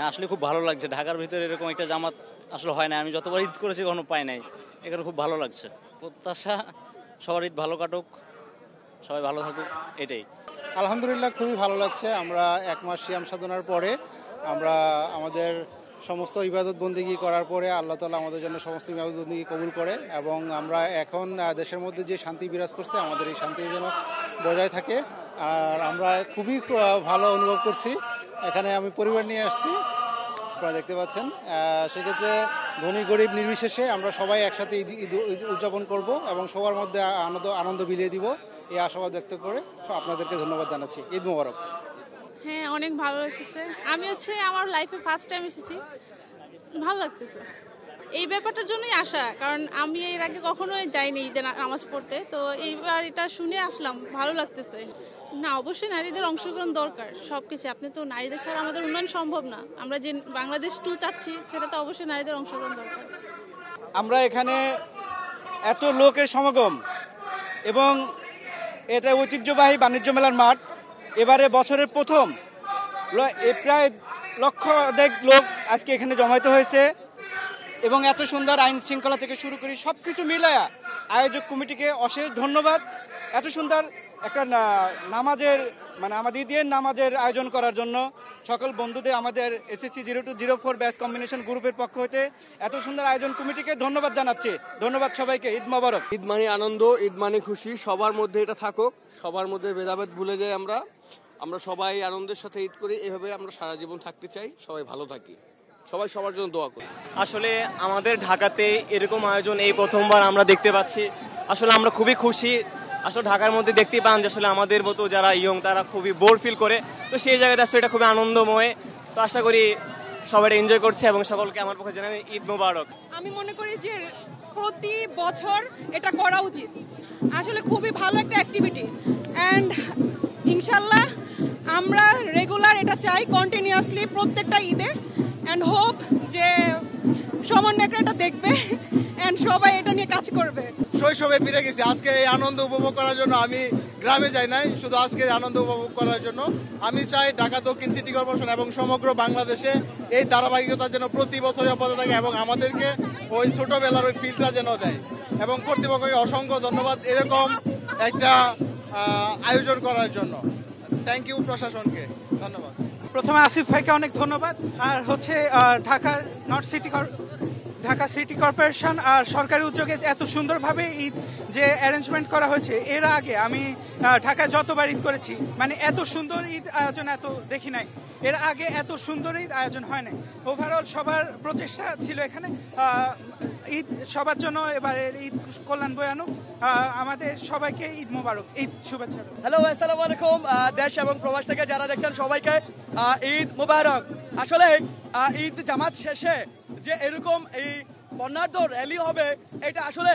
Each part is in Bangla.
আসলে খুব ভালো লাগছে। ঢাকার ভিতরে এরকম একটা জামাত আসলে হয় না, আমি যতবার ঈদ করেছি কখনো পাই নাই। এখানে খুব ভালো লাগছে। প্রত্যাশা সবার ঈদ ভালো কাটুক, সবাই ভালো থাকুক, এটাই। আলহামদুলিল্লাহ, খুবই ভালো লাগছে। আমরা 1 মাস সিয়াম সাধনার পরে আমরা আমাদের সমস্ত ইবাদত বন্দিগি করার পরে আল্লাহ তাআলা আমাদের জন্য সমস্ত ইবাদত বন্দিগি কবুল করে, এবং আমরা এখন দেশের মধ্যে যে শান্তি বিরাজ করছে আমাদের এই শান্তি যেন বজায় থাকে। আর আমরা খুবই ভালো অনুভব করছি। এখানে আমি পরিবার নিয়ে আসছি, আপনারা দেখতে পাচ্ছেন। সেক্ষেত্রে ধনী গরিব নির্বিশেষে আমরা সবাই একসাথে ঈদ উদযাপন করব এবং সবার মধ্যে আনন্দ বিলিয়ে দিব, এই আশাবাদ ব্যক্ত করে আপনাদেরকে ধন্যবাদ জানাচ্ছি। ঈদ মোবারক। হ্যাঁ, অনেক ভালো লাগতেছে। আমি আমার লাইফে ফার্স্ট টাইম এসেছি, ভালো লাগতেছে। এই ব্যাপারটার জন্যই আসা, কারণ আমি এর আগে কখনোই যাইনি ঈদে নামাজ পড়তে, তো এইবার এটা শুনে আসলাম, ভালো লাগতেছে। না, অবশ্যই নারীদের অংশগ্রহণ দরকার সবকিছু। আপনি তো নারীদের ছাড়া আমাদের উন্নয়ন সম্ভব না। আমরা যে বাংলাদেশ 2 চাচ্ছি, সেটা তো অবশ্যই নারীদের অংশগ্রহণ দরকার। আমরা এখানে এত লোকের সমাগম এবং এটা ঐতিহ্যবাহী বাণিজ্য মেলার মাঠ, এবারে বছরের প্রথম প্রায় লক্ষ লোক আজকে এখানে জমায়েত হয়েছে, এবং এত সুন্দর আইন শৃঙ্খলা থেকে শুরু করি সবকিছু মিলায়া আয়োজক কমিটিকে অশেষ ধন্যবাদ। এত সুন্দর একটা নামাজের আমাদের ঈদের নামাজের আয়োজন করার জন্য সকল বন্ধুদের, আমাদের SSC 0204 ব্যাচ কম্বিনেশন গ্রুপের পক্ষ হতে এত সুন্দর আয়োজন কমিটিকে ধন্যবাদ জানাচ্ছি। ধন্যবাদ সবাইকে। ঈদ মোবারক। ঈদ মানে আনন্দ, ঈদ মানে খুশি, সবার মধ্যে এটা থাকুক, সবার মধ্যে ভেদাভেদ ভুলে যাই। আমরা সবাই আনন্দের সাথে ঈদ করি, এভাবে আমরা সারা জীবন থাকতে চাই। সবাই ভালো থাকি, সবাই সবার জন্য দোয়া করি। আসলে আমাদের ঢাকাতে এরকম আয়োজন এই প্রথমবার আমরা দেখতে পাচ্ছি। আসলে আমরা খুবই খুশি। আসলে ঢাকার মধ্যে দেখতে পান যে আসলে আমাদের মতো যারা ইয়ং তারা খুবই বোর ফিল করে, তো সেই জায়গাতে আসলে এটা খুবই আনন্দময়। তো আশা করি সবাই এনজয় করছে, এবং সকলকে আমার পক্ষে জানাই ঈদ মোবারক। আমি মনে করি যে প্রতি বছর এটা করা উচিত। আসলে খুবই ভালো একটা অ্যাক্টিভিটি, অ্যান্ড ইনশাল্লাহ আমরা রেগুলার এটা চাই, কন্টিনিউয়াসলি প্রত্যেকটা ঈদে, অ্যান্ড হোপ যে সমন্বয়করা এটা দেখবে অ্যান্ড সবাই এটা নিয়ে কাজ করবে। শৈশবে ফিরে গেছি। আজকে এই আনন্দ উপভোগ করার জন্য আমি গ্রামে যাই নাই, শুধু আজকের আনন্দ উপভোগ করার জন্য। আমি চাই ঢাকা দক্ষিণ সিটি কর্পোরেশন এবং সমগ্র বাংলাদেশে এই ধারাবাহিকতা যেন প্রতি বছরে অব্যাহত থাকে, এবং আমাদেরকে ওই ছোটবেলার ওই ফিলটা যেন দেয়। এবং কর্তৃপক্ষকে অসংখ্য ধন্যবাদ এরকম একটা আয়োজন করার জন্য। থ্যাংক ইউ প্রশাসনকে, ধন্যবাদ। প্রথমে আসিফ ভাইকে অনেক ধন্যবাদ। আর ঢাকা সিটি কর্পোরেশন আর সরকারি উদ্যোগে এত সুন্দরভাবে ঈদ যে অ্যারেঞ্জমেন্ট করা হয়েছে, এর আগে আমি ঢাকায় যতবার ঈদ করেছি এত সুন্দর ঈদ আয়োজন এত দেখি নাই। এর আগে এত সুন্দর ঈদ আয়োজন হয় নাই। ওভারঅল সবার প্রচেষ্টা ছিল এখানে। ঈদ সবার জন্য এবারের ঈদ কল্যাণ বয়ে আনুক। আমাদের সবাইকে ঈদ মোবারক, ঈদ শুভেচ্ছা। হ্যালো, আসসালামু আলাইকুম। দেশ এবং প্রবাস থেকে যারা দেখছেন সবাইকে ঈদ মোবারক। আসলে ঈদ জামাত শেষে যে এরকম এই বর্ণাঢ্য র্যালি হবে, এটা আসলে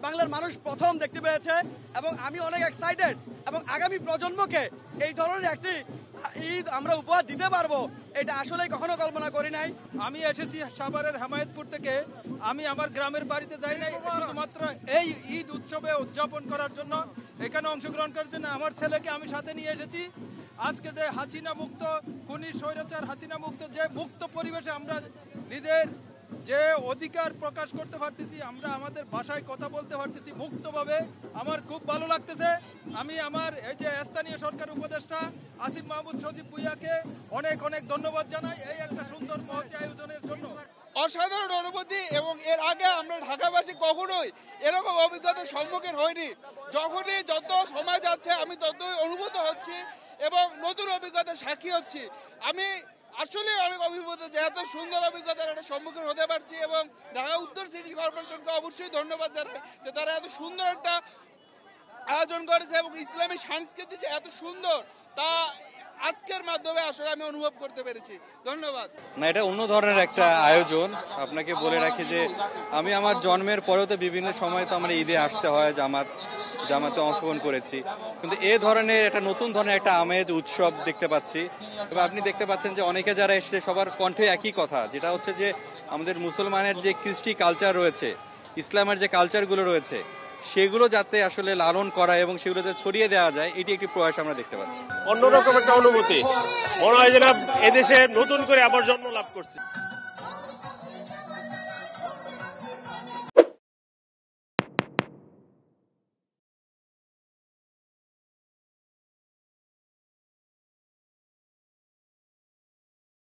বাংলার মানুষ প্রথম দেখতে পেয়েছে, এবং আমি অনেক এক্সাইটেড, এবং আগামী প্রজন্মকে এই ধরনের একটি ঈদ আমরা উপহার দিতে পারবো, এটা আসলে কখনো কল্পনা করি নাই। আমি এসেছি সাভারের হেমায়েতপুর থেকে। আমি আমার গ্রামের বাড়িতে যাই নাই, শুধুমাত্র এই ঈদ উৎসবে উদযাপন করার জন্য, এখানে অংশগ্রহণ করার জন্য আমার ছেলেকে আমি সাথে নিয়ে এসেছি। আজকে যে হাসিনা মুক্ত, খুনি স্বৈরাচার হাসিনা মুক্ত যে মুক্ত পরিবেশে আমরা নিজের যে অধিকার প্রকাশ করতে পারতেছি, আমরা আমাদের ভাষায় কথা বলতে পারতেছি মুক্তভাবে, আমার খুব ভালো লাগতেছে। আমি আমার এই যে স্থানীয় সরকার উপদেষ্টা আসিফ মাহমুদ সজীব ভুইয়াকে অনেক অনেক ধন্যবাদ জানাই এই একটা সুন্দর মহতী আয়োজনের জন্য। অসাধারণ অনুভূতি, এবং এর আগে আমরা ঢাকাবাসী কখনোই এরকম অভিজ্ঞতার সম্মুখীন হইনি। যত সময় যাচ্ছে আমি ততই অনুভূত হচ্ছি এবং নতুন অভিজ্ঞতার সাক্ষী হচ্ছি। আমি আসলে অনেক অভিভূত যে এত সুন্দর অভিজ্ঞতার একটা সম্মুখীন হতে পারছি, এবং ঢাকা উত্তর সিটি কর্পোরেশনকে অবশ্যই ধন্যবাদ জানাই যে তারা এত সুন্দর একটা আয়োজন করেছে, এবং ইসলামী সংস্কৃতি যে এত সুন্দর তা আজকের মাধ্যমে আসলে আমি অনুভব করতে পেরেছি। ধন্যবাদ। না, এটা অন্য ধরনের একটা আয়োজন। আপনাকে বলে রাখি যে আমি আমার জন্মের পরেও তো বিভিন্ন সময় তো আমার ঈদে আসতে হয়, জামাতে অংশগ্রহণ করেছি, কিন্তু এ ধরনের একটা নতুন ধরনের একটা আমেজ উৎসব দেখতে পাচ্ছি। এবং আপনি দেখতে পাচ্ছেন যে অনেকে যারা এসছে সবার কণ্ঠে একই কথা, যেটা হচ্ছে যে আমাদের মুসলমানের যে কৃষ্টি কালচার রয়েছে, ইসলামের যে কালচারগুলো রয়েছে, সেগুলো যাতে আসলে লালন করা এবং সেগুলো যাতে ছড়িয়ে দেওয়া যায়, এটি একটি প্রয়াস আমরা দেখতে পাচ্ছি। অন্যরকম একটা অনুভূতি, মনে হয় যে না এদেশে নতুন করে আবার জন্ম লাভ করছি।